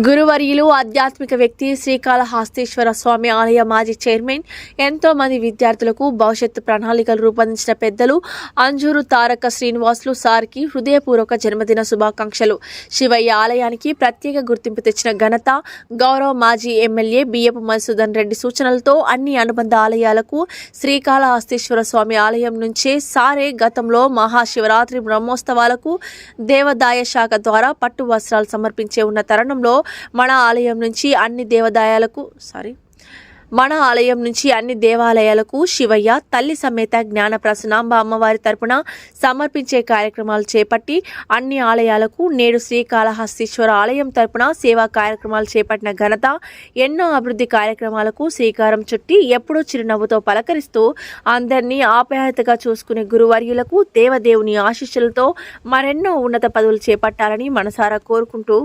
గురువర్యులు ఆధ్యాత్మిక వ్యక్తి శ్రీకాళహస్తీశ్వర స్వామి ఆలయ మాజీ చైర్మన్, ఎంతో మంది విద్యార్థులకు భవిష్యత్తు ప్రణాళికలు రూపొందించిన పెద్దలు అంజూరు తారక శ్రీనివాసులు సార్కి హృదయపూర్వక జన్మదిన శుభాకాంక్షలు. శివయ్య ఆలయానికి ప్రత్యేక గుర్తింపు తెచ్చిన ఘనత గౌరవ మాజీ ఎమ్మెల్యే బియ్యపు మధుసూదన్ రెడ్డి సూచనలతో అన్ని అనుబంధ ఆలయాలకు శ్రీకాళహస్తీశ్వర స్వామి ఆలయం నుంచే సారే గతంలో మహాశివరాత్రి బ్రహ్మోత్సవాలకు దేవాదాయ శాఖ ద్వారా పట్టు వస్త్రాలు సమర్పించే ఉన్న తరుణంలో మన ఆలయం నుంచి అన్ని దేవాలయాలకు శివయ్య తల్లి సమేత జ్ఞాన ప్రసన్నాంబ అమ్మవారి తరపున సమర్పించే కార్యక్రమాలు చేపట్టి అన్ని ఆలయాలకు నేడు శ్రీకాళహస్తీశ్వర ఆలయం తరపున సేవా కార్యక్రమాలు చేపట్టిన ఘనత, ఎన్నో అభివృద్ధి కార్యక్రమాలకు శ్రీకారం చుట్టి ఎప్పుడూ చిరునవ్వుతో పలకరిస్తూ అందరినీ ఆప్యాయతగా చూసుకునే గురువర్యులకు దేవదేవుని ఆశీస్సులతో మరెన్నో ఉన్నత పదవులు చేపట్టాలని మనసారా కోరుకుంటూ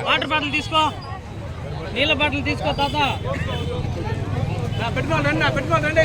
వాటర్ బాటిల్ తీసుకో, నీళ్ళ బాటిల్ తీసుకో తాత. పెట్టుకోండి.